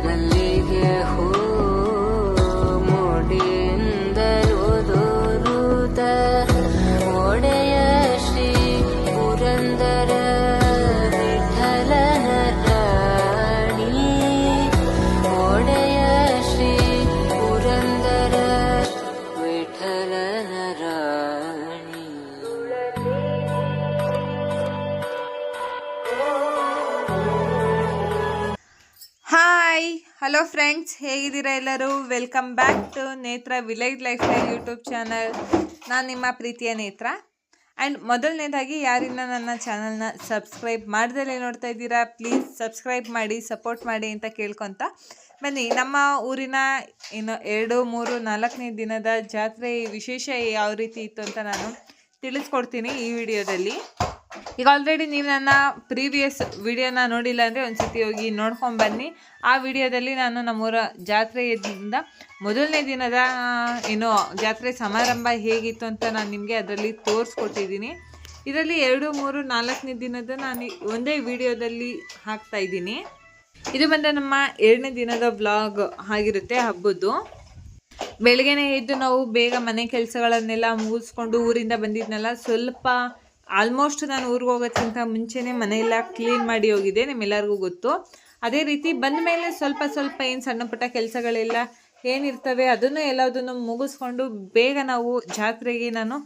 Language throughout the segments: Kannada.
ಮಲ್ಲಿಗೆ ಹೂ ಮೋಡಿಯಿಂದಲೂ ದೂರುತ್ತ ಒಡೆಯ ಶ್ರೀ ಪುರಂದರ ವಿಠಲನ ರಾಣಿ ಒಡೆಯ ಶ್ರೀ ಪುರಂದರ ವಿಠಲನ ರಾಣಿ. ಹಾಯ್ ಹಲೋ ಫ್ರೆಂಡ್ಸ್, ಹೇಗಿದ್ದೀರಾ ಎಲ್ಲರೂ? ವೆಲ್ಕಮ್ ಬ್ಯಾಕ್ ಟು ನೇತ್ರ village life style YouTube channel. ನಾನು ನಿಮ್ಮ ಪ್ರೀತಿಯ ನೇತ್ರ. ಆ್ಯಂಡ್ ಮೊದಲನೇದಾಗಿ ಯಾರಿನ್ನ ನನ್ನ ಚಾನಲ್ನ ಸಬ್ಸ್ಕ್ರೈಬ್ ಮಾಡ್ದಲೇ ನೋಡ್ತಾ ಇದ್ದೀರಾ, ಪ್ಲೀಸ್ ಸಬ್ಸ್ಕ್ರೈಬ್ ಮಾಡಿ, ಸಪೋರ್ಟ್ ಮಾಡಿ ಅಂತ ಕೇಳ್ಕೊತ ಬನ್ನಿ. ನಮ್ಮ ಊರಿನ ಇನ್ನು 2, 3, 4ನೇ ದಿನದ ಜಾತ್ರೆ ವಿಶೇಷ ಯಾವ ರೀತಿ ಇತ್ತು ಅಂತ ನಾನು ತಿಳಿಸ್ಕೊಡ್ತೀನಿ ಈ ವಿಡಿಯೋದಲ್ಲಿ. ಈಗ ಆಲ್ರೆಡಿ ನೀವು ನನ್ನ ಪ್ರೀವಿಯಸ್ ವಿಡಿಯೋನ ನೋಡಿಲ್ಲ ಅಂದರೆ ಒಂದು ಸತಿ ಹೋಗಿ ನೋಡ್ಕೊಂಬನ್ನಿ. ಆ ವಿಡಿಯೋದಲ್ಲಿ ನಾನು ನಮ್ಮೂರ ಜಾತ್ರೆಯಿಂದ ಮೊದಲನೇ ದಿನದ ಜಾತ್ರೆ ಸಮಾರಂಭ ಹೇಗಿತ್ತು ಅಂತ ನಾನು ನಿಮಗೆ ಅದರಲ್ಲಿ ತೋರಿಸ್ಕೊಟ್ಟಿದ್ದೀನಿ. ಇದರಲ್ಲಿ 2, 3, 4ನೇ ದಿನದ ನಾನು ಒಂದೇ ವಿಡಿಯೋದಲ್ಲಿ ಹಾಕ್ತಾಯಿದ್ದೀನಿ. ಇದು ಬಂದ ನಮ್ಮ 2ನೇ ದಿನದ ವ್ಲಾಗ್ ಆಗಿರುತ್ತೆ ಹಬ್ಬದ್ದು. ಬೆಳಗ್ಗೆನೇ ಎದ್ದು ನಾವು ಬೇಗ ಮನೆ ಕೆಲಸಗಳನ್ನೆಲ್ಲ ಮುಗಿಸ್ಕೊಂಡು ಊರಿಂದ ಬಂದಿದ್ನಲ್ಲ, ಸ್ವಲ್ಪ ಆಲ್ಮೋಸ್ಟ್ ನಾನು ಊರಿಗೆ ಹೋಗೋದಕ್ಕಿಂತ ಮುಂಚೆನೇ ಮನೆಯೆಲ್ಲ ಕ್ಲೀನ್ ಮಾಡಿ ಹೋಗಿದೆ, ನಿಮ್ಮೆಲ್ಲರಿಗೂ ಗೊತ್ತು. ಅದೇ ರೀತಿ ಬಂದ ಮೇಲೆ ಸ್ವಲ್ಪ ಏನು ಸಣ್ಣ ಪುಟ್ಟ ಕೆಲಸಗಳೆಲ್ಲ ಏನಿರ್ತವೆ ಅದನ್ನು ಎಲ್ಲದನ್ನು ಮುಗಿಸ್ಕೊಂಡು ಬೇಗ ನಾವು ಜಾತ್ರೆಗೆ ನಾನು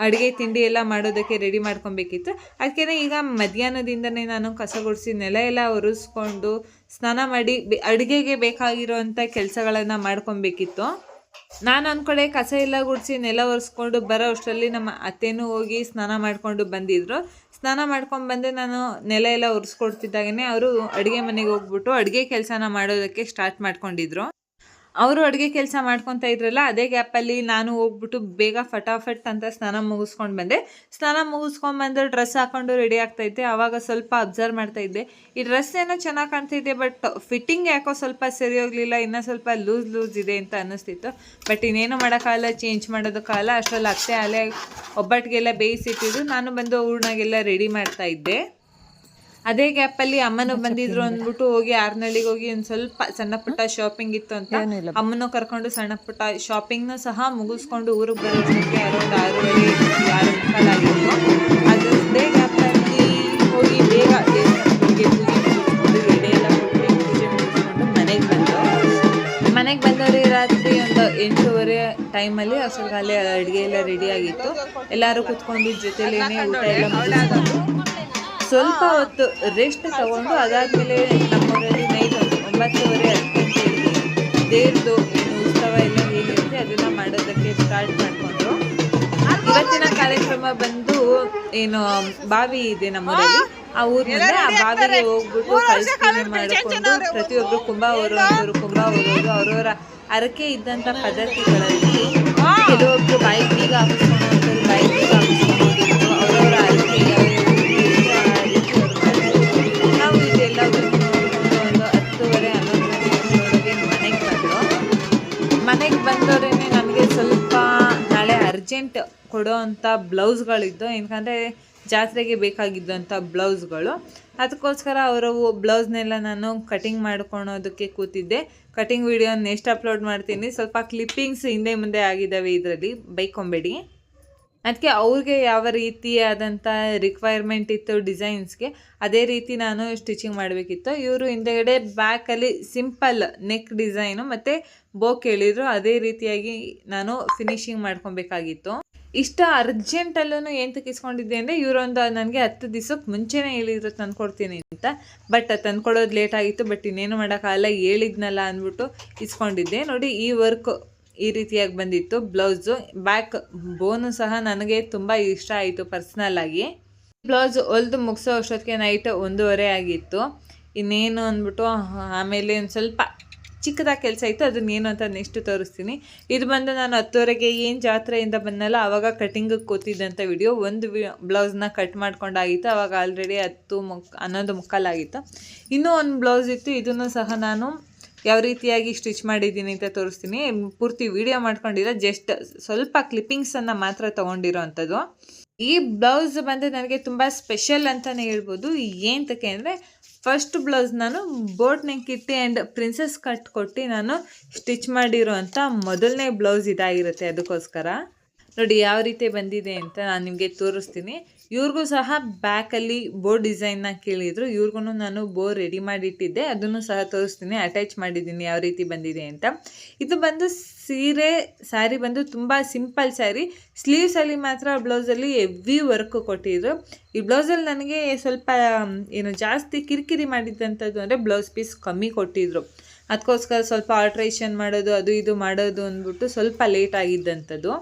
ಅಡುಗೆ ತಿಂಡಿ ಎಲ್ಲ ಮಾಡೋದಕ್ಕೆ ರೆಡಿ ಮಾಡ್ಕೊಬೇಕಿತ್ತು. ಅದಕ್ಕೆ ಈಗ ಮಧ್ಯಾಹ್ನದಿಂದನೇ ನಾನು ಕಸ ಗುಡಿಸಿ ನೆಲ ಎಲ್ಲ ಒರೆಸ್ಕೊಂಡು ಸ್ನಾನ ಮಾಡಿ ಅಡುಗೆಗೆ ಬೇಕಾಗಿರೋವಂಥ ಕೆಲಸಗಳನ್ನು ಮಾಡ್ಕೊಬೇಕಿತ್ತು. ನಾನು ಅಂದ್ಕಡೆ ಕಸ ಎಲ್ಲ ಗುಡಿಸಿ ನೆಲ ಒರೆಸ್ಕೊಂಡು ಬರೋ ಅಷ್ಟರಲ್ಲಿ ನಮ್ಮ ಅತ್ತೆನೂ ಹೋಗಿ ಸ್ನಾನ ಮಾಡಿಕೊಂಡು ಬಂದಿದ್ರು. ಸ್ನಾನ ಮಾಡ್ಕೊಂಡು ಬಂದು ನಾನು ನೆಲ ಎಲ್ಲ ಒರೆಸ್ಕೊಡ್ತಿದ್ದಾಗೇ ಅವರು ಅಡುಗೆ ಮನೆಗೆ ಹೋಗ್ಬಿಟ್ಟು ಅಡುಗೆ ಕೆಲಸನ ಮಾಡೋದಕ್ಕೆ ಸ್ಟಾರ್ಟ್ ಮಾಡ್ಕೊಂಡಿದ್ರು. ಅವರು ಅಡುಗೆ ಕೆಲಸ ಮಾಡ್ಕೊತಾ ಇದ್ರಲ್ಲ, ಅದೇ ಗ್ಯಾಪಲ್ಲಿ ನಾನು ಹೋಗ್ಬಿಟ್ಟು ಬೇಗ ಫಟಾಫಟ್ ಅಂತ ಸ್ನಾನ ಮುಗಿಸ್ಕೊಂಡು ಬಂದೆ. ಸ್ನಾನ ಮುಗಿಸ್ಕೊಂಡ್ಬಂದು ಡ್ರೆಸ್ ಹಾಕ್ಕೊಂಡು ರೆಡಿ ಆಗ್ತಾಯಿದ್ದೆ. ಆವಾಗ ಸ್ವಲ್ಪ ಅಬ್ಸರ್ವ್ ಮಾಡ್ತಾಯಿದ್ದೆ, ಈ ಡ್ರೆಸ್ ಏನೋ ಚೆನ್ನಾಗಿ ಕಾಣ್ತಿದ್ದೆ, ಬಟ್ ಫಿಟ್ಟಿಂಗ್ ಯಾಕೋ ಸ್ವಲ್ಪ ಸರಿ ಹೋಗಲಿಲ್ಲ, ಇನ್ನೂ ಸ್ವಲ್ಪ ಲೂಸ್ ಇದೆ ಅಂತ ಅನ್ನಿಸ್ತಿತ್ತು. ಬಟ್ ಇನ್ನೇನು ಮಾಡೋಕ್ಕಾಗಲ್ಲ, ಚೇಂಜ್ ಮಾಡೋದಕ್ಕಾಗಲ್ಲ. ಅಷ್ಟರಲ್ಲಿ ಅತ್ತೆ ಅಲೆ ಒಬ್ಬಟ್ಟಿಗೆಲ್ಲ ಬೇಯಿಸಿಟ್ಟಿದ್ದು, ನಾನು ಬಂದು ಹೂರ್ಣಾಗೆಲ್ಲ ರೆಡಿ ಮಾಡ್ತಾಯಿದ್ದೆ. ಅದೇ ಗ್ಯಾಪಲ್ಲಿ ಅಮ್ಮನೂ ಬಂದಿದ್ರು ಅಂದ್ಬಿಟ್ಟು ಹೋಗಿ ಆರ್ನಳ್ಳಿಗೆ ಹೋಗಿ ಒಂದು ಸ್ವಲ್ಪ ಸಣ್ಣ ಪುಟ್ಟ ಶಾಪಿಂಗ್ ಇತ್ತು ಅಂತ ಅಮ್ಮನೂ ಕರ್ಕೊಂಡು ಸಣ್ಣ ಪುಟ್ಟ ಶಾಪಿಂಗ್ನೂ ಸಹ ಮುಗಿಸ್ಕೊಂಡು ಊರಿಗೆ ಬರೋದಕ್ಕೆ ಅರೌಂಡ್ 6:30 ಆಗಿತ್ತು. ಅದೇ ಗ್ಯಾಪಲ್ಲಿ ಹೋಗಿ ಬೇಗ ದೇವಸ್ಥಾನಕ್ಕೆ ಪೂಜೆ ಮುಗಿಸ್ಕೊಂಡು ಎಡೆ ಎಲ್ಲ ಕೊಟ್ಟು ಪೂಜೆ ಮುಗಿಸ್ಕೊಂಡು ಮನೆಗೆ ಬಂದವ್ರೆ ರಾತ್ರಿ ಒಂದು 8:30 ಟೈಮಲ್ಲಿ ಅಷ್ಟೊತ್ತಿಗೆ ಅಡುಗೆ ಎಲ್ಲ ರೆಡಿ ಆಗಿತ್ತು. ಎಲ್ಲರೂ ಕುತ್ಕೊಂಡು ಜೊತೆಲೇನೆ ಊಟ ಎಲ್ಲ ಮುಗಿಸ್ಕೊಂಡು ಸ್ವಲ್ಪ ಹೊತ್ತು ರೆಸ್ಟ್ ತಗೊಂಡು ಅದಾದಮೇಲೆ ನಮ್ಮೂರಲ್ಲಿ ನೈಟ್ 9:30 ದೇವ್ರದ್ದು ಉತ್ಸವ ಎಲ್ಲ ಏನಿರುತ್ತೆ ಅದನ್ನು ಮಾಡೋದಕ್ಕೆ ಸ್ಟಾರ್ಟ್ ಮಾಡಿಕೊಂಡ್ರು. ಇವತ್ತಿನ ಕಾರ್ಯಕ್ರಮ ಬಂದು ಬಾವಿ ಇದೆ ನಮ್ಮೂರಲ್ಲಿ, ಆ ಊರಿನಿಂದ ಆ ಬಾವಿಗೆ ಹೋಗ್ಬಿಟ್ಟು ಕಳ್ಸ್ತೀನಿ ಮಾಡಿಕೊಂಡು ಪ್ರತಿಯೊಬ್ಬರು ಕುಂಭ ಹೊರೋದು ಅವರವರ ಅರಕೆ ಇದ್ದಂಥ ಪದ್ಧತಿಗಳಲ್ಲಿ ಕೆಲವೊಬ್ರು ಬಾಯಿಗೆ ಹಾಕಿಸ್ಕೊಂಡು ಬಾಯಿಗೆ ಹಾಕಿಸ್ಕೊಂಡು ಅವರವರ ಅರಕೆ ಮನೆಗೆ ಬಂದವರೇ ನನಗೆ ಸ್ವಲ್ಪ ನಾಳೆ ಅರ್ಜೆಂಟ್ ಕೊಡೋ ಅಂಥ ಬ್ಲೌಸ್ಗಳಿದ್ದು, ಏನಕಂದರೆ ಜಾತ್ರೆಗೆ ಬೇಕಾಗಿದ್ದಂಥ ಬ್ಲೌಸ್ಗಳು. ಅದಕ್ಕೋಸ್ಕರ ಅವರು ಬ್ಲೌಸ್ನೆಲ್ಲ ನಾನು ಕಟಿಂಗ್ ಮಾಡ್ಕೊಳೋದಕ್ಕೆ ಕೂತಿದ್ದೆ. ಕಟಿಂಗ್ ವಿಡಿಯೋ ನೆಕ್ಸ್ಟ್ ಅಪ್ಲೋಡ್ ಮಾಡ್ತೀನಿ. ಸ್ವಲ್ಪ ಕ್ಲಿಪ್ಪಿಂಗ್ಸ್ ಹಿಂದೆ ಮುಂದೆ ಆಗಿದ್ದಾವೆ, ಇದರಲ್ಲಿ ಬೈಕೊಂಬೇಡಿ. ಅದಕ್ಕೆ ಅವ್ರಿಗೆ ಯಾವ ರೀತಿಯಾದಂಥ ರಿಕ್ವೈರ್ಮೆಂಟ್ ಇತ್ತು ಡಿಸೈನ್ಸ್ಗೆ, ಅದೇ ರೀತಿ ನಾನು ಸ್ಟಿಚಿಂಗ್ ಮಾಡಬೇಕಿತ್ತು. ಇವರು ಹಿಂದೆಗಡೆ ಬ್ಯಾಕಲ್ಲಿ ಸಿಂಪಲ್ ನೆಕ್ ಡಿಸೈನು ಮತ್ತು ಬೋ ಕೇಳಿದ್ರು, ಅದೇ ರೀತಿಯಾಗಿ ನಾನು ಫಿನಿಶಿಂಗ್ ಮಾಡ್ಕೊಬೇಕಾಗಿತ್ತು. ಇಷ್ಟ ಅರ್ಜೆಂಟಲ್ಲೂ ಏನು ತೆಗಿಸ್ಕೊಂಡಿದ್ದೆ ಅಂದರೆ ಇವರೊಂದು ನನಗೆ 10 ದಿವಸಕ್ಕೆ ಮುಂಚೆನೇ ಹೇಳಿದ್ರು ತಂದ್ಕೊಡ್ತೀನಿ ಅಂತ. ಬಟ್ ತಂದ್ಕೊಡೋದು ಲೇಟ್ ಆಗಿತ್ತು. ಬಟ್ ಇನ್ನೇನು ಮಾಡೋಕ್ಕಾಗಲ್ಲ, ಹೇಳಿದ್ನಲ್ಲ ಅಂದ್ಬಿಟ್ಟು ಇಸ್ಕೊಂಡಿದ್ದೆ. ನೋಡಿ, ಈ ವರ್ಕ್ ಈ ರೀತಿಯಾಗಿ ಬಂದಿತ್ತು ಬ್ಲೌಸು. ಬ್ಯಾಕ್ ಬೋನು ಸಹ ನನಗೆ ತುಂಬ ಇಷ್ಟ ಆಯಿತು ಪರ್ಸ್ನಲ್ಲಾಗಿ. ಬ್ಲೌಸ್ ಹೊಲ್ದು ಮುಗಿಸೋ ಅಷ್ಟೊತ್ತಿಗೆ ನೈಟ್ 1:30 ಆಗಿತ್ತು. ಇನ್ನೇನು ಅಂದ್ಬಿಟ್ಟು ಆಮೇಲೆ ಒಂದು ಸ್ವಲ್ಪ ಚಿಕ್ಕದಾಗಿ ಕೆಲಸ ಇತ್ತು, ಅದನ್ನೇನು ಅಂತ ನೆಕ್ಸ್ಟ್ ತೋರಿಸ್ತೀನಿ. ಇದು ಬಂದು ನಾನು 10:30ಗೆ ಏನು ಜಾತ್ರೆಯಿಂದ ಬಂದಲ್ಲ ಆವಾಗ ಕಟಿಂಗಿಗೆ ಕೂತಿದ್ದಂಥ ವಿಡಿಯೋ. ಒಂದು ಬ್ಲೌಸ್ನ ಕಟ್ ಮಾಡ್ಕೊಂಡಾಗಿತ್ತು, ಆವಾಗ ಆಲ್ರೆಡಿ 11:15 ಆಗಿತ್ತು. ಇನ್ನೂ ಒಂದು ಬ್ಲೌಸ್ ಇತ್ತು, ಇದನ್ನು ಸಹ ನಾನು ಯಾವ ರೀತಿಯಾಗಿ ಸ್ಟಿಚ್ ಮಾಡಿದ್ದೀನಿ ಅಂತ ತೋರಿಸ್ತೀನಿ. ಪೂರ್ತಿ ವಿಡಿಯೋ ಮಾಡ್ಕೊಂಡಿರೋ, ಜಸ್ಟ್ ಸ್ವಲ್ಪ ಕ್ಲಿಪ್ಪಿಂಗ್ಸನ್ನು ಮಾತ್ರ ತೊಗೊಂಡಿರೋ ಅಂಥದ್ದು. ಈ ಬ್ಲೌಸ್ ಬಂದು ನನಗೆ ತುಂಬ ಸ್ಪೆಷಲ್ ಅಂತಲೇ ಹೇಳ್ಬೋದು. ಏನಕ್ಕೆ ಅಂದರೆ ಫಸ್ಟ್ ಬ್ಲೌಸ್ ನಾನು ಬೋಟ್ ನೆಕ್ ಇಟ್ಟು ಆ್ಯಂಡ್ ಪ್ರಿನ್ಸಸ್ ಕಟ್ ಕೊಟ್ಟು ನಾನು ಸ್ಟಿಚ್ ಮಾಡಿರೋ ಅಂಥ ಮೊದಲನೇ ಬ್ಲೌಸ್ ಇದಾಗಿರುತ್ತೆ. ಅದಕ್ಕೋಸ್ಕರ ನೋಡಿ ಯಾವ ರೀತಿ ಬಂದಿದೆ ಅಂತ ನಾನು ನಿಮಗೆ ತೋರಿಸ್ತೀನಿ. ಇವ್ರಿಗೂ ಸಹ ಬ್ಯಾಕಲ್ಲಿ ಬೋ ಡಿಸೈನ್ನ ಕೇಳಿದರು, ಇವ್ರಿಗೂ ನಾನು ಬೋ ರೆಡಿ ಮಾಡಿಟ್ಟಿದ್ದೆ, ಅದನ್ನು ಸಹ ತೋರಿಸ್ತೀನಿ. ಅಟ್ಯಾಚ್ ಮಾಡಿದ್ದೀನಿ ಯಾವ ರೀತಿ ಬಂದಿದೆ ಅಂತ. ಇದು ಬಂದು ಸ್ಯಾರಿ ಬಂದು ತುಂಬ ಸಿಂಪಲ್ ಸ್ಯಾರಿ. ಸ್ಲೀವ್ಸಲ್ಲಿ ಮಾತ್ರ ಬ್ಲೌಸಲ್ಲಿ ಹೆವಿ ವರ್ಕ್ ಕೊಟ್ಟಿದ್ರು. ಈ ಬ್ಲೌಸಲ್ಲಿ ನನಗೆ ಸ್ವಲ್ಪ ಜಾಸ್ತಿ ಕಿರಿಕಿರಿ ಮಾಡಿದ್ದಂಥದ್ದು ಅಂದರೆ ಬ್ಲೌಸ್ ಪೀಸ್ ಕಮ್ಮಿ ಕೊಟ್ಟಿದ್ರು. ಅದಕ್ಕೋಸ್ಕರ ಸ್ವಲ್ಪ ಆಲ್ಟ್ರೇಷನ್ ಮಾಡೋದು ಅದು ಇದು ಮಾಡೋದು ಅಂದ್ಬಿಟ್ಟು ಸ್ವಲ್ಪ ಲೇಟ್ ಆಗಿದ್ದಂಥದ್ದು.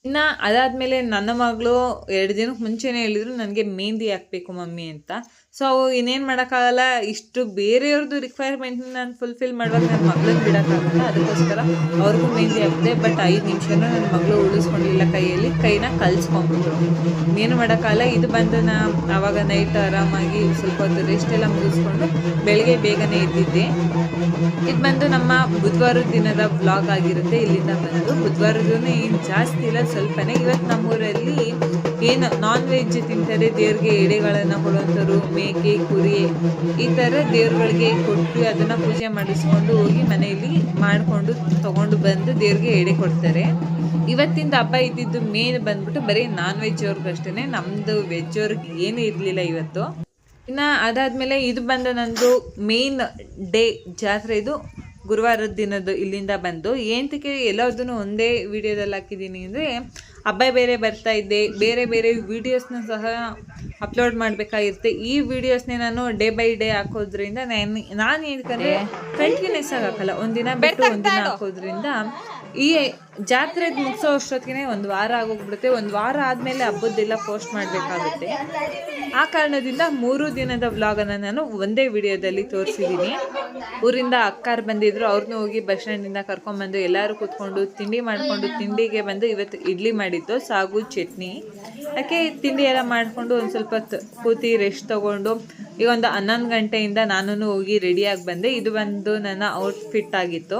ಇನ್ನು ಅದಾದಮೇಲೆ ನನ್ನ ಮಗಳು 2 ದಿನಕ್ಕೆ ಮುಂಚೆನೇ ಹೇಳಿದ್ರು ನನಗೆ ಮೆಹಂದಿ ಹಾಕಬೇಕು ಮಮ್ಮಿ ಅಂತ. ಸೊ ಅವು ಇನ್ನೇನು ಮಾಡೋಕ್ಕಾಗಲ್ಲ, ಇಷ್ಟು ಬೇರೆಯವ್ರದ್ದು ರಿಕ್ವೈರ್ಮೆಂಟ್ನ ನಾನು ಫುಲ್ಫಿಲ್ ಮಾಡುವಾಗ ನನ್ನ ಮಗಳನ್ನ ಬಿಡೋಕ್ಕಾಗಲ್ಲ. ಅದಕ್ಕೋಸ್ಕರ ಅವ್ರಿಗೂ ಮೆಹಂದಿ ಹಾಕಿದೆ. ಬಟ್ 5 ನಿಮಿಷನೂ ನನ್ನ ಮಗಳು ಉಳಿಸ್ಕೊಂಡಿಲ್ಲ, ಕೈನ ಕಲಿಸ್ಕೊಂಡ್ಬಿಟ್ರು. ಇನ್ನೇನು ಮಾಡೋಕ್ಕಾಗಲ್ಲ. ಇದು ಬಂದು ಆವಾಗ ನೈಟ್ ಆರಾಮಾಗಿ ಸ್ವಲ್ಪ ಹೊತ್ತು ರೆಸ್ಟ್ ಎಲ್ಲ ಮುಗಿಸ್ಕೊಂಡು ಬೆಳಗ್ಗೆ ಬೇಗನೆ ಎದ್ದಿದ್ದೆ. ಇದು ಬಂದು ನಮ್ಮ ಬುಧವಾರದ ದಿನದ ವ್ಲಾಗ್ ಆಗಿರುತ್ತೆ. ಇಲ್ಲಿಂದ ಬಂದು ಬುಧವಾರದೂ ಏನು ಜಾಸ್ತಿ ಇಲ್ಲ, ಸ್ವಲ್ಪನೇ. ಇವತ್ತು ನಮ್ಮೂರಲ್ಲಿ ಏನು ನಾನ್ ವೆಜ್ ತಿಂತಾರೆ, ದೇವ್ರಿಗೆ ಎಡೆಗಳನ್ನು ಕೊಡುವಂಥವ್ರು, ಮೇಕೆ ಕುರಿ ಈ ಥರ ದೇವ್ರುಗಳಿಗೆ ಕೊಟ್ಟು ಅದನ್ನು ಪೂಜೆ ಮಾಡಿಸ್ಕೊಂಡು ಹೋಗಿ ಮನೆಯಲ್ಲಿ ಮಾಡಿಕೊಂಡು ತೊಗೊಂಡು ಬಂದು ದೇವ್ರಿಗೆ ಎಡೆ ಕೊಡ್ತಾರೆ. ಇವತ್ತಿಂದ ಹಬ್ಬ ಇದ್ದಿದ್ದು ಮೇನ್ ಬಂದ್ಬಿಟ್ಟು ಬರೀ ನಾನ್ ವೆಜ್ ಅವ್ರಿಗಷ್ಟೇ, ನಮ್ಮದು ವೆಜ್ ಅವ್ರಿಗೆ ಏನೂ ಇರಲಿಲ್ಲ ಇವತ್ತು. ಇನ್ನು ಅದಾದಮೇಲೆ ಇದು ಬಂದು ನಂದು ಮೇನ್ ಡೇ ಜಾತ್ರೆ. ಇದು ಗುರುವಾರದ ದಿನದ್ದು. ಇಲ್ಲಿಂದ ಬಂದು ಏನಕ್ಕೆ ಎಲ್ಲದನ್ನು ಒಂದೇ ವಿಡಿಯೋದಲ್ಲಿ ಹಾಕಿದ್ದೀನಿ ಅಂದರೆ ಹಬ್ಬ ಬೇರೆ ಬರ್ತಾ ಇದ್ದೆ, ಬೇರೆ ಬೇರೆ ವೀಡಿಯೋಸ್ನ ಸಹ ಅಪ್ಲೋಡ್ ಮಾಡಬೇಕಾಗಿರುತ್ತೆ. ಈ ವಿಡಿಯೋಸ್ನೇ ನಾನು ಡೇ ಬೈ ಡೇ ಹಾಕೋದ್ರಿಂದ ನಾನು ಏನಕ್ಕಂದರೆ ಕಂಟಿನ್ಯೂಸ್ ಆಗಿ ಹಾಕಲ್ಲ, ಒಂದಿನ ಬಿಟ್ಟು ಒಂದಿನ ಹಾಕೋದ್ರಿಂದ ಈ ಜಾತ್ರೆ ಮುಗಿಸೋ ಅಷ್ಟೊತ್ತಿಗೆ 1 ವಾರ ಆಗೋಗ್ಬಿಡುತ್ತೆ. 1 ವಾರ ಆದಮೇಲೆ ಹಬ್ಬದ್ದೆಲ್ಲ ಪೋಸ್ಟ್ ಮಾಡಬೇಕಾಗುತ್ತೆ. ಆ ಕಾರಣದಿಂದ 3 ದಿನದ ವ್ಲಾಗನ್ನು ನಾನು ಒಂದೇ ವಿಡಿಯೋದಲ್ಲಿ ತೋರಿಸಿದ್ದೀನಿ. ಊರಿಂದ ಅಕ್ಕಾರು ಬಂದಿದ್ರು, ಅವ್ರನ್ನೂ ಹೋಗಿ ಬಸ್ ಸ್ಟ್ಯಾಂಡಿಂದ ಕರ್ಕೊಂಡ್ಬಂದು ಎಲ್ಲರೂ ಕೂತ್ಕೊಂಡು ತಿಂಡಿ ಮಾಡಿಕೊಂಡು, ತಿಂಡಿಗೆ ಬಂದು ಇವತ್ತು ಇಡ್ಲಿ ಮಾಡಿದ್ದು, ಸಾಗು ಚಟ್ನಿ. ಅದಕ್ಕೆ ತಿಂಡಿ ಎಲ್ಲ ಮಾಡಿಕೊಂಡು ಒಂದು ಸ್ವಲ್ಪ ಕೂತಿ ರೆಸ್ಟ್ ತೊಗೊಂಡು ಈಗ ಒಂದು 11 ಗಂಟೆಯಿಂದ ನಾನು ಹೋಗಿ ರೆಡಿಯಾಗಿ ಬಂದೆ. ಇದು ಬಂದು ನನ್ನ ಔಟ್ಫಿಟ್ ಆಗಿತ್ತು.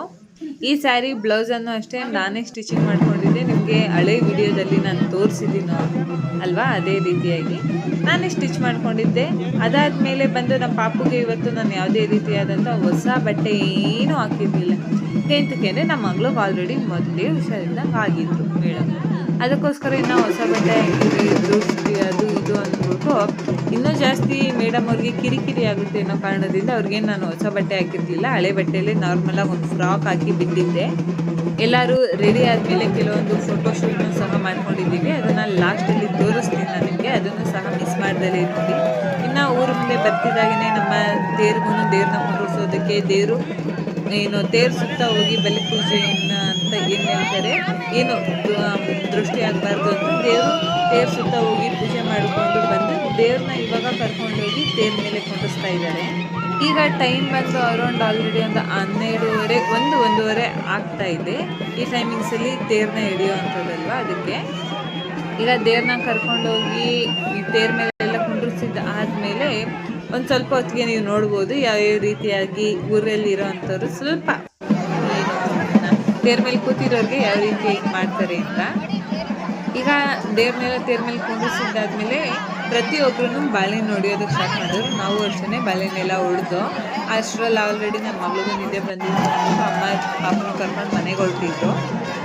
ಈ ಸ್ಯಾರಿ ಬ್ಲೌಸನ್ನು ಅಷ್ಟೇ ನಾನೇ ಸ್ಟಿಚಿಂಗ್ ಮಾಡ್ಕೊಂಡಿದ್ದೆ. ನಿಮಗೆ ಹಳೆ ವಿಡಿಯೋದಲ್ಲಿ ನಾನು ತೋರಿಸಿದ್ದೀನಿ ಅಲ್ವಾ, ಅದೇ ರೀತಿಯಾಗಿ ನಾನೇ ಸ್ಟಿಚ್ ಮಾಡ್ಕೊಂಡಿದ್ದೆ. ಅದಾದಮೇಲೆ ಬಂದು ನಮ್ಮ ಪಾಪುಗೆ ಇವತ್ತು ನಾನು ಯಾವುದೇ ರೀತಿಯಾದಂಥ ಹೊಸ ಬಟ್ಟೆ ಏನೂ ಹಾಕಿರಲಿಲ್ಲ. ಎಂತಕ್ಕೆ ನಮ್ಮ ಮಗಳಿಗೆ ಆಲ್ರೆಡಿ ಮೊದಲೇ ಹುಷಾರಿದ್ದಂಗೆ ಆಗಿತ್ತು ಮೇಡಮ್. ಅದಕ್ಕೋಸ್ಕರ ಇನ್ನು ಹೊಸ ಬಟ್ಟೆ ಹಾಕಿದ್ರೆ ದೃಷ್ಟಿ ಅದು ಇದು ಅಂದ್ಬಿಟ್ಟು ಇನ್ನೂ ಜಾಸ್ತಿ ಮೇಡಮ್ ಅವ್ರಿಗೆ ಕಿರಿಕಿರಿ ಆಗುತ್ತೆ ಅನ್ನೋ ಕಾರಣದಿಂದ ಅವ್ರಿಗೇನು ನಾನು ಹೊಸ ಬಟ್ಟೆ ಹಾಕಿರಲಿಲ್ಲ. ಹಳೆ ಬಟ್ಟೆಯಲ್ಲಿ ನಾರ್ಮಲಾಗಿ ಒಂದು ಫ್ರಾಕ್ ಹಾಕಿ ಬಿಟ್ಟಿದ್ದೆ. ಎಲ್ಲರೂ ರೆಡಿ ಆದಮೇಲೆ ಕೆಲವೊಂದು ಫೋಟೋಶೂಟ್ನೂ ಸಹ ಮಾಡ್ಕೊಂಡಿದ್ದೀವಿ. ಅದನ್ನು ಲಾಸ್ಟಲ್ಲಿ ತೋರಿಸ್ತೀನಿ ನಾನು ನಿಮಗೆ, ಅದನ್ನು ಸಹ ಮಿಸ್ ಮಾಡ್ದಲೇ ನೋಡಿ. ಇನ್ನು ಊರ ಮುಂದೆ ಬರ್ತಿದ್ದಾಗೇ ನಮ್ಮ ದೇವ್ರನ್ನ ಕುಂಡ್ರಿಸೋದಕ್ಕೆ ದೇವರು ಏನು ತೇರು ಸುತ್ತ ಹೋಗಿ ಬಲಿ ಪೂಜೆಯನ್ನು ಅಂತ ಏನು ಹೇಳ್ತಾರೆ, ಏನು ದೃಷ್ಟಿ ಆಗಬಾರ್ದು ಅಂತ ದೇವರು ತೇರು ಸುತ್ತ ಹೋಗಿ ಪೂಜೆ ಮಾಡಿಕೊಂಡು ಬಂದು ದೇವ್ರನ್ನ ಇವಾಗ ಕರ್ಕೊಂಡೋಗಿ ತೇರ ಮೇಲೆ ಕುಂಡಿಸ್ತಾ ಇದ್ದಾರೆ. ಈಗ ಟೈಮ್ ಬಂದು ಅರೌಂಡ್ ಆಲ್ರೆಡಿ ಒಂದು 12:30 1:30 ಆಗ್ತಾ ಇದೆ. ಈ ಟೈಮಿಂಗ್ಸಲ್ಲಿ ತೇರನ್ನ ಹಿಡಿಯೋ ಅಂಥದ್ದಲ್ವ, ಅದಕ್ಕೆ ಈಗ ದೇವ್ರನ್ನ ಕರ್ಕೊಂಡೋಗಿ ಈ ತೇರ ಮೇಲೆಲ್ಲ ಕುಂಡ್ರಿಸಿದ ಆದಮೇಲೆ ಒಂದು ಸ್ವಲ್ಪ ಹೊತ್ತಿಗೆ ನೀವು ನೋಡ್ಬೋದು ಯಾವ್ಯಾವ ರೀತಿಯಾಗಿ ಊರಲ್ಲಿ ಇರೋ ಅಂಥವ್ರು ಸ್ವಲ್ಪ ತೇರ ಮೇಲೆ ಕೂತಿರೋರಿಗೆ ಯಾವ ರೀತಿ ಮಾಡ್ತಾರೆ ಅಂತ. ಈಗ ತೇರ ಮೇಲೆ ಕುಂಡಿಸಿದ್ದಾದ್ಮೇಲೆ ಪ್ರತಿಯೊಬ್ಬರೂ ಬಾಳೆಹಣ್ಣು ಹೊಡಿಯೋದಕ್ಕೆ ಸ್ಟಾರ್ಟ್ ಮಾಡಿದ್ರು. ನಾವು ಅಷ್ಟೇ ಬಾಳೆಹಣ್ಣೆಲ್ಲ ಹೊಡೆದು ಅಷ್ಟರಲ್ಲಿ ಆಲ್ರೆಡಿ ನಮ್ಮ ಮಗಳಿಗೂ ನಿದ್ದೆ ಬಂದಿದ್ದು. ಅಮ್ಮ ಪಾಪನ ಕರ್ಕೊಂಡು ಮನೆಗೆ ಹೊರಟಿದ್ರು.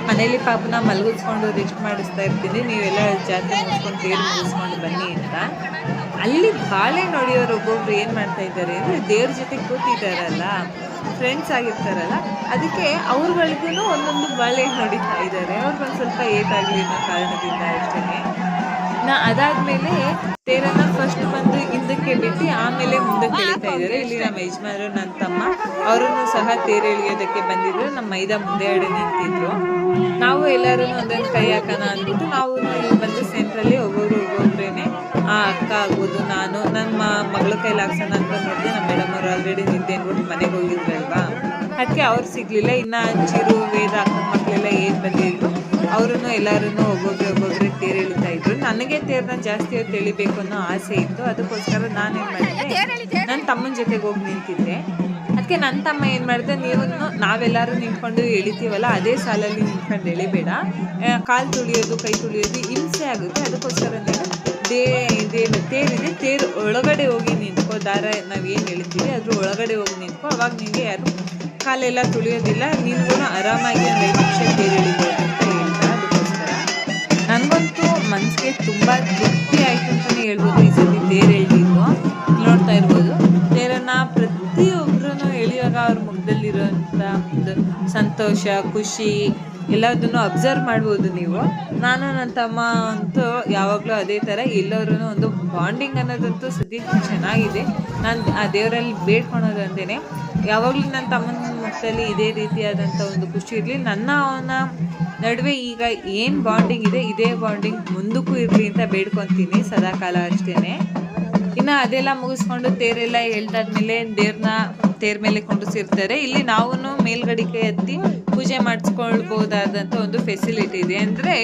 ಮನೇಲಿ ಪಾಪನ ಮಲಗಿಸ್ಕೊಂಡು ರೆಸ್ಟ್ ಮಾಡಿಸ್ತಾ ಇರ್ತೀನಿ, ನೀವೆಲ್ಲ ಜಾತ್ರೆ ಮುಗಿಸ್ಕೊಂಡು ತೇರು ಮುಗಿಸ್ಕೊಂಡು ಬನ್ನಿ ಅಂತ. ಅಲ್ಲಿ ಬಾಳೆಹಣ್ಣು ಹೊಡಿಯೋರು ಒಬ್ಬೊಬ್ರು ಏನು ಮಾಡ್ತಾ ಇದ್ದಾರೆ ಅಂದರೆ ದೇವ್ರ ಜೊತೆ ಕೂತಿದ್ದಾರಲ್ಲ, ಫ್ರೆಂಡ್ಸ್ ಆಗಿರ್ತಾರಲ್ಲ, ಅದಕ್ಕೆ ಅವ್ರುಗಳಿಗೂ ಒಂದೊಂದು ಬಾಳೆಹಣ್ಣು ಹೊಡಿತಾ ಇದ್ದಾರೆ. ಅವ್ರಿಗೊಂದು ಸ್ವಲ್ಪ ಏಟಾಗಲಿ ಅನ್ನೋ ಕಾರಣದಿಂದ ಅಷ್ಟೇ. ಅದಾದಮೇಲೆ ತೇರನ್ನು ಫಸ್ಟ್ ಬಂದು ಹಿಂದಕ್ಕೆ ಬಿಟ್ಟು ಆಮೇಲೆ ಮುಂದಕ್ಕೆ ಎಳಿತಾ ಇದ್ದಾರೆ. ಇಲ್ಲಿ ನಮ್ಮ ಯಜಮಾನರು, ನನ್ನ ತಮ್ಮ ಅವರನ್ನು ಸಹ ತೇರು ಎಳೆಯೋದಕ್ಕೆ ಬಂದಿದ್ರು. ನಮ್ಮ ಮೈದಾ ಮುಂದೆ ನಿಂತಿದ್ರು. ನಾವು ಎಲ್ಲರೂ ಒಂದೊಂದು ಕೈ ಹಾಕೋಣ ಅಂದ್ಬಿಟ್ಟು ನಾವು ಇಲ್ಲಿ ಬಂದು ಸೆಂಟ್ರಲ್ಲಿ ಒಬ್ಬೊಬ್ರೇನೆ ಆ ಅಕ್ಕ ಆಗ್ಬೋದು, ನಾನು ನನ್ನ ಮಗಳ ಕೈಲಿ ಹಾಕ್ಸೋಣ ಅಂತ ನೋಡಿದೆ. ನಮ್ಮ ಮೇಡಮ್ ಅವರು ಆಲ್ರೆಡಿ ನಿದ್ದೆ ಅಂದ್ಬಿಟ್ಟು ಮನೆಗೆ ಹೋಗಿದ್ರಲ್ವಾ, ಅದಕ್ಕೆ ಅವ್ರು ಸಿಗಲಿಲ್ಲ. ಇನ್ನು ಚಿರು ವೇದ ಅಕ್ಕ ಮಕ್ಕಳೆಲ್ಲ ಏನು ಬಂದಿದ್ರು, ಅವರು ಎಲ್ಲರೂ ಒಬ್ಬೊಬ್ಬರೇ ತೇರು ಎಳಿತಾ ಇದ್ರು. ನನಗೆ ತೇರನ್ನ ಜಾಸ್ತಿ ಹೊತ್ತು ಎಳಿಬೇಕು ಅನ್ನೋ ಆಸೆ ಇತ್ತು. ಅದಕ್ಕೋಸ್ಕರ ನಾನೇನು ಮಾಡಿದೆ, ನನ್ನ ತಮ್ಮನ ಜೊತೆಗೆ ಹೋಗಿ ನಿಂತಿದ್ದೆ. ಅದಕ್ಕೆ ನನ್ನ ತಮ್ಮ ಏನು ಮಾಡಿದೆ, ನಾವೆಲ್ಲರೂ ನಿಂತ್ಕೊಂಡು ಎಳಿತೀವಲ್ಲ ಅದೇ ಸಾಲಲ್ಲಿ ನಿಂತ್ಕೊಂಡು ಎಳಿಬೇಡ, ಕಾಲು ತುಳಿಯೋದು ಕೈ ತುಳಿಯೋದು ಹಿಂಸೆ ಆಗುತ್ತೆ. ಅದಕ್ಕೋಸ್ಕರ ಇದೇನು ತೇರಿದೆ, ತೇರು ಒಳಗಡೆ ಹೋಗಿ ನಿಂತ್ಕೋ, ದಾರ ನಾವೇನು ಹೇಳ್ತೀವಿ ಅದ್ರ ಒಳಗಡೆ ಹೋಗಿ ನಿಂತ್ಕೋ, ಅವಾಗ ನಿನಗೆ ಯಾರು ಕಾಲೆಲ್ಲ ತುಳಿಯೋದಿಲ್ಲ, ನಿನ್ಗೂ ಆರಾಮಾಗಿ ಒಂದು 5 ನಿಮಿಷ ತೇರು ಎಳಿಬೋದು ಅಂತ ಹೇಳ್ತಾರೆ. ಅದಕ್ಕೋಸ್ಕರ ನನಗಂತೂ ಮನಸ್ಸಿಗೆ ತುಂಬ ತೃಪ್ತಿ ಆಯಿತು ಅಂತಲೇ ಹೇಳ್ಬೋದು ಈ ಸತಿ ತೇರು ಎಳೆದಿದ್ದು. ನೋಡ್ತಾ ಇರ್ಬೋದು ತೇರನ್ನು ಪ್ರತಿಯೊಬ್ಬರೂ ಎಳೆಯುವಾಗ ಅವ್ರ ಮುಖದಲ್ಲಿರೋಂಥ ಒಂದು ಸಂತೋಷ, ಖುಷಿ ಎಲ್ಲದನ್ನು ಅಬ್ಸರ್ವ್ ಮಾಡ್ಬೋದು ನೀವು. ನಾನು ನನ್ನ ತಮ್ಮ ಅಂತೂ ಯಾವಾಗಲೂ ಅದೇ ಥರ ಎಲ್ಲರೂ ಒಂದು ಬಾಂಡಿಂಗ್ ಅನ್ನೋದಂತೂ ಸದ್ಯಕ್ಕೆ ಚೆನ್ನಾಗಿದೆ. ನಾನು ಆ ದೇವರಲ್ಲಿ ಬೇಡ್ಕೊಳೋದಂತೇನೆ ಯಾವಾಗಲೂ ನನ್ನ ತಮ್ಮನ ಮುಖದಲ್ಲಿ ಇದೇ ರೀತಿಯಾದಂಥ ಒಂದು ಖುಷಿ ಇರಲಿ, ನನ್ನ ಅವನ ನಡುವೆ ಈಗ ಏನು ಬಾಂಡಿಂಗ್ ಇದೆ ಇದೇ ಬಾಂಡಿಂಗ್ ಮುಂದಕ್ಕೂ ಇರಲಿ ಅಂತ ಬೇಡ್ಕೊತೀನಿ ಸದಾಕಾಲ ಅಷ್ಟೇ. ಇನ್ನು ಅದೆಲ್ಲ ಮುಗಿಸ್ಕೊಂಡು ತೇರೆಲ್ಲ ಎಳ್ದಾದ್ಮೇಲೆ ದೇವ್ರನ್ನ ತೇರ್ ಮೇಲೆ ಕೊಂಡ್ರಿಸಿರ್ತಾರೆ. ಇಲ್ಲಿ ನಾವು ಮೇಲ್ಗಡೆಗೆ ಎತ್ತಿ ಪೂಜೆ ಮಾಡಿಸ್ಕೊಳ್ಬೋದಾದಂಥ ಒಂದು ಫೆಸಿಲಿಟಿ ಇದೆ. ಅಂದರೆ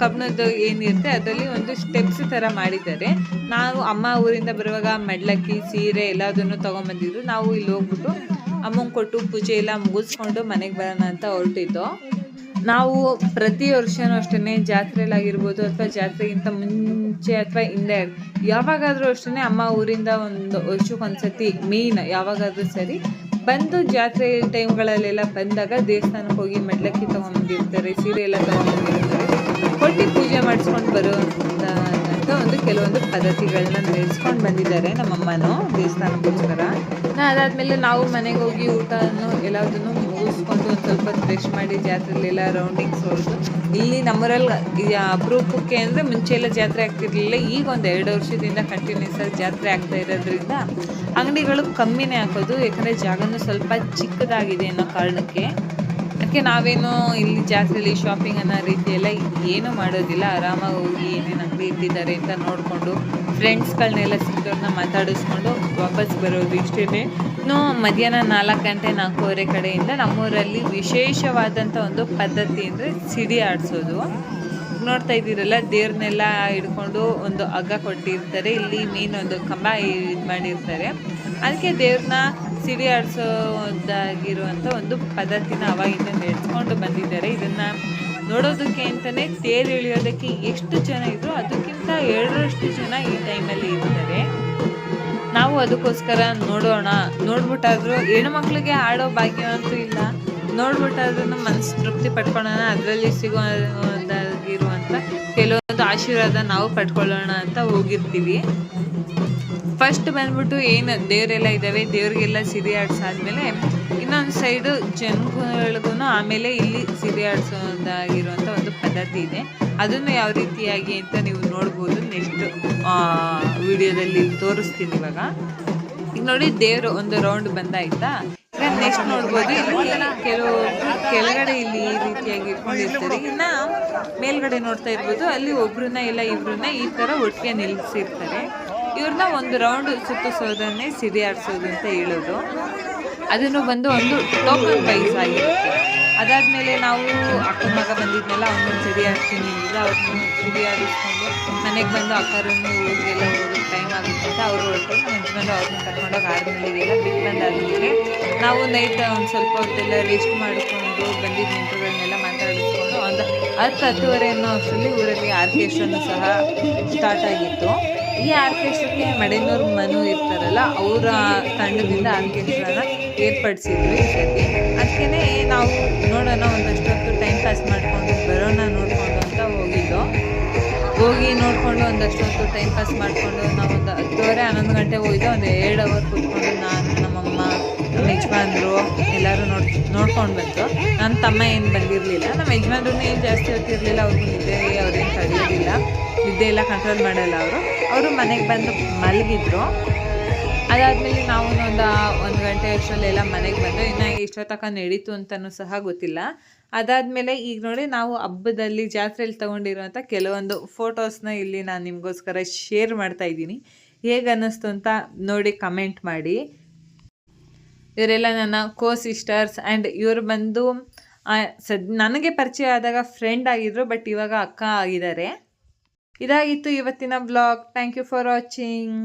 ಕಬ್ಬಣದ್ದು ಏನಿರುತ್ತೆ ಅದರಲ್ಲಿ ಒಂದು ಸ್ಟೆಪ್ಸ್ ಥರ ಮಾಡಿದ್ದಾರೆ. ನಾವು ಅಮ್ಮ ಊರಿಂದ ಬರುವಾಗ ಮಡ್ಲಕ್ಕಿ, ಸೀರೆ ಎಲ್ಲದನ್ನು ತೊಗೊಂಬಂದಿದ್ರು. ನಾವು ಇಲ್ಲಿ ಹೋಗ್ಬಿಟ್ಟು ಅಮ್ಮಂಗೆ ಕೊಟ್ಟು ಪೂಜೆ ಎಲ್ಲ ಮುಗಿಸ್ಕೊಂಡು ಮನೆಗೆ ಬರೋಣ ಅಂತ ಹೊರಟಿದ್ದು. ನಾವು ಪ್ರತಿ ವರ್ಷವೂ ಅಷ್ಟೇ ಜಾತ್ರೆಯಲ್ಲಾಗಿರ್ಬೋದು ಅಥವಾ ಜಾತ್ರೆಗಿಂತ ಮುಂಚೆ ಅಥವಾ ಹಿಂದೆ ಯಾವಾಗಾದರೂ ಅಷ್ಟೇ ಅಮ್ಮ ಊರಿಂದ ಒಂದು ವರ್ಷಕ್ಕೊಂದ್ಸತಿ ಮೇಯ್ನ್ ಯಾವಾಗಾದರೂ ಸರಿ ಬಂದು ಜಾತ್ರೆ ಟೈಮ್ಗಳಲ್ಲೆಲ್ಲ ಬಂದಾಗ ದೇವಸ್ಥಾನಕ್ಕೆ ಹೋಗಿ ಮಡ್ಲಕ್ಕಿ ತೊಗೊಂಬಂದಿರ್ತಾರೆ, ಸೀರೆ ಎಲ್ಲ ತೊಗೊಂಬಂದಿರ್ತಾರೆ, ಕೊಟ್ಟು ಪೂಜೆ ಮಾಡಿಸ್ಕೊಂಡು ಬರುವಂಥ ಒಂದು ಕೆಲವೊಂದು ಪದ್ಧತಿಗಳನ್ನ ನಡೆಸ್ಕೊಂಡು ಬಂದಿದ್ದಾರೆ ನಮ್ಮಮ್ಮನೂ ದೇವಸ್ಥಾನಕ್ಕೋಸ್ಕರ. ಅದಾದಮೇಲೆ ನಾವು ಮನೆಗೆ ಹೋಗಿ ಊಟವನ್ನು ಎಲ್ಲದನ್ನು ಮುಗಿಸ್ಕೊಂಡು ಒಂದು ಸ್ವಲ್ಪ ಫ್ರೆಶ್ ಮಾಡಿ ಜಾತ್ರೆಯಲ್ಲೆಲ್ಲ ರೌಂಡಿಂಗ್ಸ್ ಹೊಡೆದು ಇಲ್ಲಿ ನಮ್ಮೂರಲ್ಲಿ ಅಪರೂಪಕ್ಕೆ ಅಂದರೆ ಮುಂಚೆ ಎಲ್ಲ ಜಾತ್ರೆ ಆಗ್ತಿರ್ಲಿಲ್ಲ. ಈಗ ಒಂದು 2 ವರ್ಷದಿಂದ ಕಂಟಿನ್ಯೂಸ್ ಆಗಿ ಜಾತ್ರೆ ಆಗ್ತಾ ಇರೋದ್ರಿಂದ ಅಂಗಡಿಗಳು ಕಮ್ಮಿನೇ ಹಾಕೋದು, ಯಾಕಂದರೆ ಜಾಗನೂ ಸ್ವಲ್ಪ ಚಿಕ್ಕದಾಗಿದೆ ಅನ್ನೋ ಕಾರಣಕ್ಕೆ. ಅದಕ್ಕೆ ನಾವೇನು ಇಲ್ಲಿ ಜಾತ್ರೆಯಲ್ಲಿ ಶಾಪಿಂಗ್ ಅನ್ನೋ ರೀತಿಯೆಲ್ಲ ಏನೂ ಮಾಡೋದಿಲ್ಲ. ಆರಾಮಾಗಿ ಹೋಗಿ ಏನೇನು ಅಂಗಡಿ ಇಟ್ಟಿದ್ದಾರೆ ಅಂತ ನೋಡಿಕೊಂಡು ಫ್ರೆಂಡ್ಸ್ಗಳನ್ನೆಲ್ಲ ಸಿಕ್ಕವ್ರನ್ನ ಮಾತಾಡಿಸ್ಕೊಂಡು ವಾಪಸ್ ಬರೋದು ಇಷ್ಟೇ. ಇನ್ನು ಮಧ್ಯಾಹ್ನ 4 ಗಂಟೆ 4:15 ಕಡೆಯಿಂದ ನಮ್ಮೂರಲ್ಲಿ ವಿಶೇಷವಾದಂಥ ಒಂದು ಪದ್ಧತಿ ಅಂದರೆ ಸಿಡಿ ಆಡಿಸೋದು. ನೋಡ್ತಾ ಇದ್ದೀರಲ್ಲ, ದೇವ್ರನ್ನೆಲ್ಲ ಹಿಡ್ಕೊಂಡು ಒಂದು ಹಗ್ಗ ಕೊಟ್ಟಿರ್ತಾರೆ, ಇಲ್ಲಿ ಮೇನ್ ಒಂದು ಕಂಬ ಇದು ಮಾಡಿರ್ತಾರೆ. ಅದಕ್ಕೆ ದೇವ್ರನ್ನ ಸಿಡಿ ಆಡಿಸೋದಾಗಿರುವಂಥ ಒಂದು ಪದ್ಧತಿನ ಅವಾಗಿಂದ ನಡೆಸ್ಕೊಂಡು ಬಂದಿದ್ದಾರೆ. ಇದನ್ನು ನೋಡೋದಕ್ಕೆ ಅಂತಲೇ ತೇರು ಎಳೆಯೋದಕ್ಕೆ ಎಷ್ಟು ಜನ ಇದ್ರು ಅದಕ್ಕಿಂತ 2ರಷ್ಟು ಜನ ಈ ಟೈಮಲ್ಲಿ ಇರ್ತಾರೆ. ನಾವು ಅದಕ್ಕೋಸ್ಕರ ನೋಡ್ಬಿಟ್ಟಾದ್ರೂ ಹೆಣ್ಮಕ್ಳಿಗೆ ಆಡೋ ಭಾಗ್ಯ ಅಂತೂ ಇಲ್ಲ, ನೋಡ್ಬಿಟ್ಟಾದ್ರೂ ಮನಸ್ಸು ತೃಪ್ತಿ ಪಡ್ಕೊಳ್ಳೋಣ, ಅದರಲ್ಲಿ ಸಿಗೋದಾಗಿರುವಂಥ ಕೆಲವೊಂದು ಆಶೀರ್ವಾದ ನಾವು ಪಡ್ಕೊಳ್ಳೋಣ ಅಂತ ಹೋಗಿರ್ತೀವಿ. ಫಸ್ಟ್ ಬಂದ್ಬಿಟ್ಟು ಏನು ದೇವರೆಲ್ಲ ಇದ್ದಾವೆ, ದೇವ್ರಿಗೆಲ್ಲ ಸಿಡಿ ಆಡಿಸಾದ್ಮೇಲೆ ಇನ್ನೊಂದು ಸೈಡು ಜನಗಳಿಗೂ ಆಮೇಲೆ ಇಲ್ಲಿ ಸಿಡಿ ಆಡಿಸೋದಾಗಿರುವಂಥ ಒಂದು ಪದ್ಧತಿ ಇದೆ. ಅದನ್ನು ಯಾವ ರೀತಿಯಾಗಿ ಅಂತ ನೀವು ನೋಡ್ಬೋದು, ನೆಕ್ಸ್ಟ್ ವಿಡಿಯೋದಲ್ಲಿ ತೋರಿಸ್ತೀನಿ. ಇವಾಗ ಈಗ ನೋಡಿ ದೇವರು ಒಂದು ರೌಂಡ್ ಬಂದಾಯ್ತಾ. ಈಗ ನೆಕ್ಸ್ಟ್ ನೋಡ್ಬೋದು ಇಲ್ಲಿ ಕೆಳಗಡೆ ಇಲ್ಲಿ ಈ ರೀತಿಯಾಗಿ ಇಟ್ಕೊಂಡಿರ್ತಾರೆ. ಇನ್ನು ಮೇಲ್ಗಡೆ ನೋಡ್ತಾ ಇರ್ಬೋದು ಅಲ್ಲಿ ಒಬ್ರನ್ನ ಇಲ್ಲ ಇವ್ರನ್ನ ಈ ಥರ ಒಟ್ಟಿಗೆ ನಿಲ್ಲಿಸಿರ್ತಾರೆ. ಇವ್ರನ್ನ ಒಂದು ರೌಂಡ್ ಸುತ್ತಿಸೋದನ್ನೇ ಸಿಡಿ ಆಡಿಸೋದು ಅಂತ ಹೇಳೋದು. ಅದನ್ನು ಬಂದು ಒಂದು ಟೋಕನ್ ಪ್ರೈಸ್ ಆಗಿರುತ್ತೆ. ಅದಾದಮೇಲೆ ನಾವು ಅಕ್ಕನ ಮಗ ಬಂದಿದ್ನೆಲ್ಲ ಅವನೊಂದು ಸಿಡಿ ಆಡ್ತೀನಿ ಈಗ ಅವ್ರನ್ನ ಸಿಡಿ ಆಡಿಸ್ಕೊಂಡು ಮನೆಗೆ ಬಂದು ಅಕ್ಕರನ್ನು ಊರಿಗೆಲ್ಲ ಹೋಗೋದು ಟೈಮ್ ಆಗುತ್ತೆ ಅಂತ ಅವರು ಹೊರಟು ಯಜಮಾನ್ರು ಅವ್ರನ್ನ ಕರ್ಕೊಂಡೋಗಿ ಆದ್ಮೇಲೆಗೆಲ್ಲ ಬಿಟ್ಟು ಬಂದಾದ್ಮೇಲೆ ನಾವು ನೈಟ್ ಒಂದು ಸ್ವಲ್ಪ ಹೊತ್ತೆಲ್ಲ ರೆಸ್ಟ್ ಮಾಡಿಕೊಂಡು ಬಂದಿದ್ದ ನೆಂಟರುಗಳನ್ನೆಲ್ಲ ಮಾತಾಡಿಸ್ಕೊಂಡು ಒಂದು 10-10:30 ಅನ್ನೋ ಅಷ್ಟರಲ್ಲಿ ಊರಲ್ಲಿ ಆರ್ಕೆಸ್ಟ್ರಾನು ಸಹ ಸ್ಟಾರ್ಟ್ ಆಗಿತ್ತು. ಈ ಆರ್ಕೆಸ್ಟ್ರಾಕ್ಕೆ ಮಡೆನೂರು ಮನು ಇರ್ತಾರಲ್ಲ ಅವರ ತಂಡದಿಂದ ಆರ್ಕೆಸ್ಟ್ರಾನ ಏರ್ಪಡಿಸಿದ್ರು ಈ ಸತಿ. ಅದಕ್ಕೆ ನಾವು ನೋಡೋಣ ಒಂದಷ್ಟು ಹೊತ್ತು ಟೈಮ್ ಪಾಸ್ ಮಾಡಿಕೊಂಡು ಬರೋಣ ನೋಡಿಕೊಂಡು ಅಂತ ಹೋಗಿ ನೋಡಿಕೊಂಡು ಒಂದಷ್ಟು ಹೊತ್ತು ಟೈಮ್ ಪಾಸ್ ಮಾಡಿಕೊಂಡು ನಾವು ಒಂದು 10:30-11 ಗಂಟೆ ಹೋಗಿದ್ದೆ. ಒಂದು 2 ಅವರ್ ಕೂತ್ಕೊಂಡು ನಾನು ನಮ್ಮಮ್ಮ ನಮ್ಮ ಯಜಮಾನ್ರು ಎಲ್ಲರೂ ನೋಡ್ಕೊಂಡು ಬಂತು. ನನ್ನ ತಮ್ಮ ಏನು ಬಂದಿರಲಿಲ್ಲ, ನಮ್ಮ ಯಜಮಾನ್ರೂ ಏನು ಜಾಸ್ತಿ ಹೊತ್ತಿರಲಿಲ್ಲ, ಅವ್ರಿಗೂ ನಿದ್ದೆ ಅವ್ರೇನು ತಡೆಯೋದಿಲ್ಲ, ನಿದ್ದೆ ಎಲ್ಲ ಕಂಟ್ರೋಲ್ ಮಾಡಲ್ಲ ಅವರು ಮನೆಗೆ ಬಂದು ಮಲಗಿದ್ರು. ಅದಾದಮೇಲೆ ನಾವು ಒಂದು ಗಂಟೆ ಅಷ್ಟರಲ್ಲೆಲ್ಲ ಮನೆಗೆ ಬಂದು ಇನ್ನು ಎಷ್ಟೊತ್ತಕ ನಡೀತು ಅಂತಲೂ ಸಹ ಗೊತ್ತಿಲ್ಲ. ಅದಾದಮೇಲೆ ಈಗ ನೋಡಿ ನಾವು ಹಬ್ಬದಲ್ಲಿ ಜಾತ್ರೆಯಲ್ಲಿ ತೊಗೊಂಡಿರುವಂಥ ಕೆಲವೊಂದು ಫೋಟೋಸ್ನ ಇಲ್ಲಿ ನಾನು ನಿಮಗೋಸ್ಕರ ಶೇರ್ ಮಾಡ್ತಾ ಇದ್ದೀನಿ. ಹೇಗೆ ಅನ್ನಿಸ್ತು ಅಂತ ನೋಡಿ ಕಮೆಂಟ್ ಮಾಡಿ. ಇವರೆಲ್ಲ ನನ್ನ ಸಿಸ್ಟರ್ಸ್ ಆ್ಯಂಡ್ ಇವರು ಬಂದು ನನಗೆ ಪರಿಚಯ ಆದಾಗ ಫ್ರೆಂಡ್ ಆಗಿದ್ರು, ಬಟ್ ಇವಾಗ ಅಕ್ಕ ಆಗಿದ್ದಾರೆ. ಇದಾಗಿತ್ತು ಇವತ್ತಿನ blog. Thank you for watching.